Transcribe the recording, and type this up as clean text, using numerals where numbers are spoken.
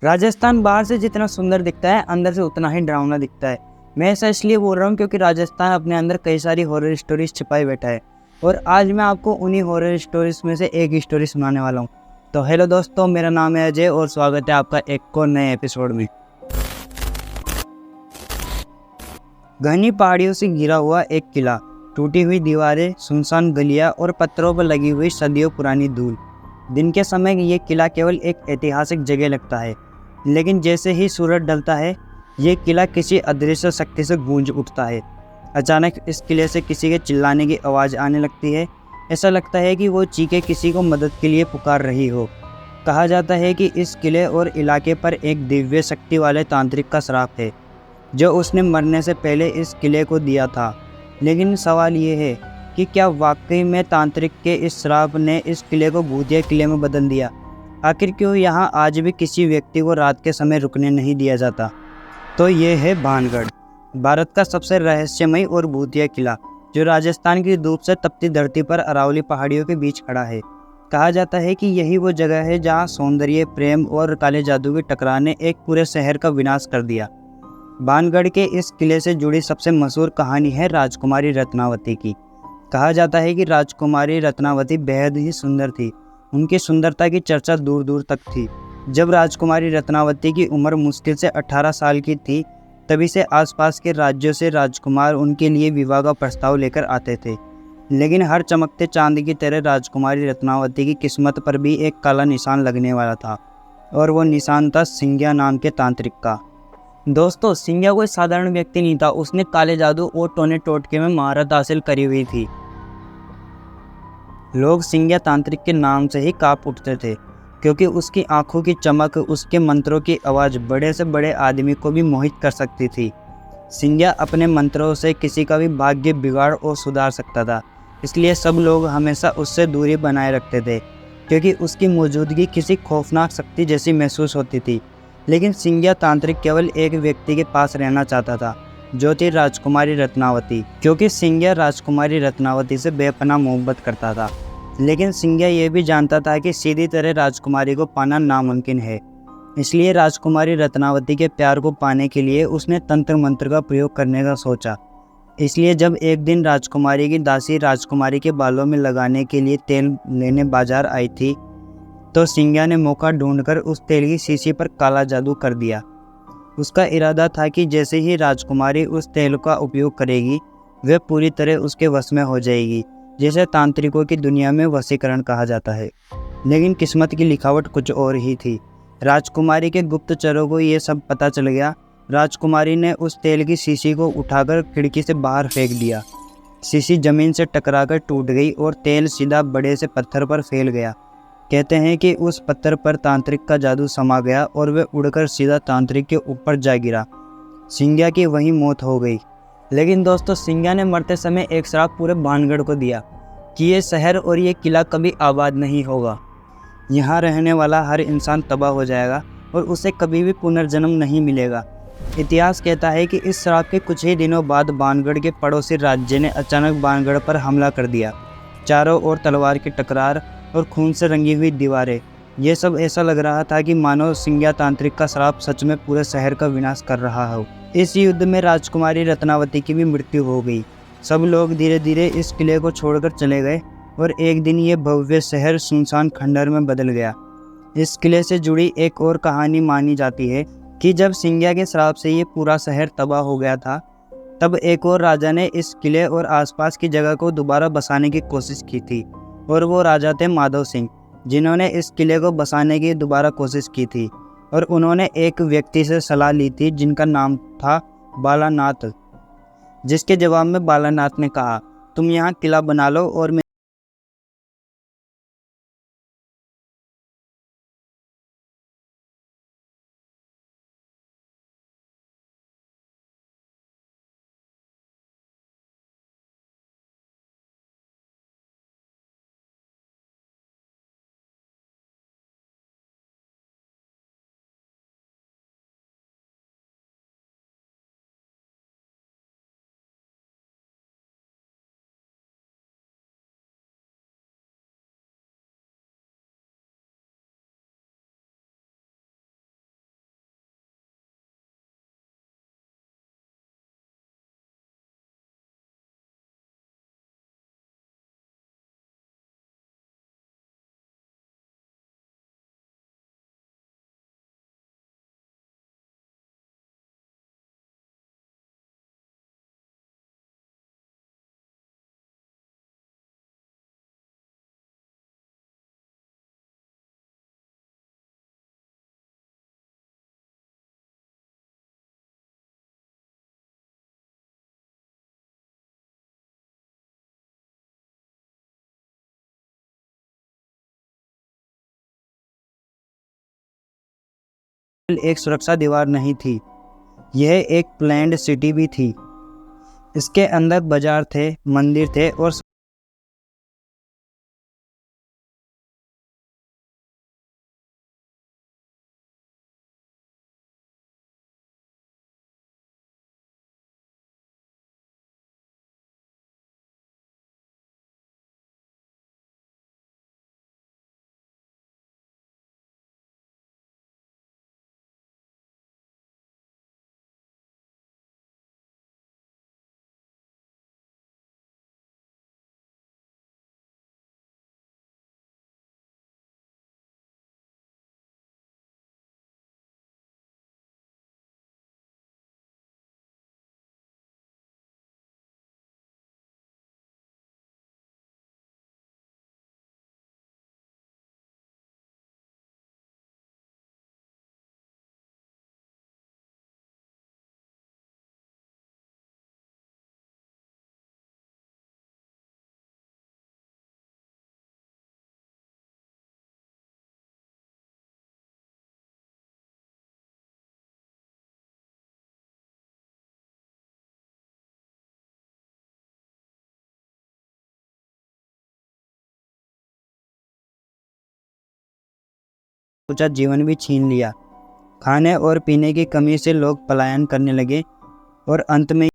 राजस्थान बाहर से जितना सुंदर दिखता है, अंदर से उतना ही डरावना दिखता है। मैं ऐसा इसलिए बोल रहा हूँ क्योंकि राजस्थान अपने अंदर कई सारी हॉरर स्टोरीज छिपाई बैठा है और आज मैं आपको उन्हीं हॉरर स्टोरीज में से एक स्टोरी सुनाने वाला हूँ। तो हेलो दोस्तों, मेरा नाम है अजय और स्वागत है आपका एक और नए एपिसोड में। घनी पहाड़ियों से घिरा हुआ एक किला, टूटी हुई दीवारें, सुनसान गलियां और पत्थरों पर लगी हुई सदियों पुरानी धूल। दिन के समय ये किला केवल एक ऐतिहासिक जगह लगता है, लेकिन जैसे ही सूरज ढलता है ये किला किसी अदृश्य शक्ति से गूंज उठता है। अचानक इस किले से किसी के चिल्लाने की आवाज़ आने लगती है। ऐसा लगता है कि वो चीखें किसी को मदद के लिए पुकार रही हो। कहा जाता है कि इस किले और इलाके पर एक दिव्य शक्ति वाले तांत्रिक का श्राप है, जो उसने मरने से पहले इस किले को दिया था। लेकिन सवाल ये है कि क्या वाकई में तांत्रिक के इस श्राप ने इस किले को भूतिया किले में बदल दिया? आखिर क्यों यहाँ आज भी किसी व्यक्ति को रात के समय रुकने नहीं दिया जाता? तो ये है भानगढ़, भारत का सबसे रहस्यमय और भूतिया किला, जो राजस्थान की धूप से तपती धरती पर अरावली पहाड़ियों के बीच खड़ा है। कहा जाता है कि यही वो जगह है जहाँ सौंदर्य, प्रेम और काले जादू के टकराव ने एक पूरे शहर का विनाश कर दिया। भानगढ़ के इस किले से जुड़ी सबसे मशहूर कहानी है राजकुमारी रत्नावती की। कहा जाता है कि राजकुमारी रत्नावती बेहद ही सुंदर थी। उनकी सुंदरता की चर्चा दूर दूर तक थी। जब राजकुमारी रत्नावती की उम्र मुश्किल से 18 साल की थी, तभी से आसपास के राज्यों से राजकुमार उनके लिए विवाह का प्रस्ताव लेकर आते थे। लेकिन हर चमकते चांद की तरह राजकुमारी रत्नावती की किस्मत पर भी एक काला निशान लगने वाला था, और वो निशान था सिंघिया नाम के तांत्रिक का। दोस्तों, सिंघिया कोई साधारण व्यक्ति नहीं था। उसने काले जादू और टोने टोटके में महारत हासिल करी हुई थी। लोग सिंघिया तांत्रिक के नाम से ही कांप उठते थे, क्योंकि उसकी आंखों की चमक, उसके मंत्रों की आवाज़ बड़े से बड़े आदमी को भी मोहित कर सकती थी। सिंघिया अपने मंत्रों से किसी का भी भाग्य बिगाड़ और सुधार सकता था। इसलिए सब लोग हमेशा उससे दूरी बनाए रखते थे, क्योंकि उसकी मौजूदगी किसी खौफनाक शक्ति जैसी महसूस होती थी। लेकिन सिंघिया तांत्रिक केवल एक व्यक्ति के पास रहना चाहता था, जो थी राजकुमारी रत्नावती, क्योंकि सिंघिया राजकुमारी रत्नावती से बेपनाह मोहब्बत करता था। लेकिन सिंघिया ये भी जानता था कि सीधी तरह राजकुमारी को पाना नामुमकिन है। इसलिए राजकुमारी रत्नावती के प्यार को पाने के लिए उसने तंत्र मंत्र का प्रयोग करने का सोचा। इसलिए जब एक दिन राजकुमारी की दासी राजकुमारी के बालों में लगाने के लिए तेल लेने बाजार आई थी, तो सिंघिया ने मौका ढूंढकर उस तेल की शीशी पर काला जादू कर दिया। उसका इरादा था कि जैसे ही राजकुमारी उस तेल का उपयोग करेगी, वह पूरी तरह उसके वश में हो जाएगी, जिसे तांत्रिकों की दुनिया में वशीकरण कहा जाता है। लेकिन किस्मत की लिखावट कुछ और ही थी। राजकुमारी के गुप्तचरों को ये सब पता चल गया। राजकुमारी ने उस तेल की शीशी को उठाकर खिड़की से बाहर फेंक दिया। शीशी जमीन से टकराकर टूट गई और तेल सीधा बड़े से पत्थर पर फैल गया। कहते हैं कि उस पत्थर पर तांत्रिक का जादू समा गया और वह उड़कर सीधा तांत्रिक के ऊपर जा गिरा। सिंघिया की वहीं मौत हो गई। लेकिन दोस्तों, सिंघिया ने मरते समय एक श्राप पूरे भानगढ़ को दिया कि ये शहर और ये किला कभी आबाद नहीं होगा। यहाँ रहने वाला हर इंसान तबाह हो जाएगा और उसे कभी भी पुनर्जन्म नहीं मिलेगा। इतिहास कहता है कि इस श्राप के कुछ ही दिनों बाद भानगढ़ के पड़ोसी राज्य ने अचानक भानगढ़ पर हमला कर दिया। चारों ओर तलवार की टकरार और खून से रंगी हुई दीवारें। ये सब ऐसा लग रहा था कि मानो सिंघिया तांत्रिक का श्राप सच में पूरे शहर का विनाश कर रहा हो। इस युद्ध में राजकुमारी रत्नावती की भी मृत्यु हो गई। सब लोग धीरे धीरे इस किले को छोड़कर चले गए और एक दिन ये भव्य शहर सुनसान खंडहर में बदल गया। इस किले से जुड़ी एक और कहानी मानी जाती है कि जब सिंघिया के श्राप से ये पूरा शहर तबाह हो गया था, तब एक और राजा ने इस किले और आसपास की जगह को दोबारा बसाने की कोशिश की थी। और वो राजा थे माधव सिंह, जिन्होंने इस किले को बसाने की दोबारा कोशिश की थी। और उन्होंने एक व्यक्ति से सलाह ली थी जिनका नाम था बालानाथ, जिसके जवाब में बालानाथ ने कहा, तुम यहाँ किला बना लो और मैं एक सुरक्षा दीवार नहीं थी, यह एक प्लैन्ड सिटी भी थी। इसके अंदर बाजार थे, मंदिर थे और सोचा जीवन भी छीन लिया। खाने और पीने की कमी से लोग पलायन करने लगे और अंत में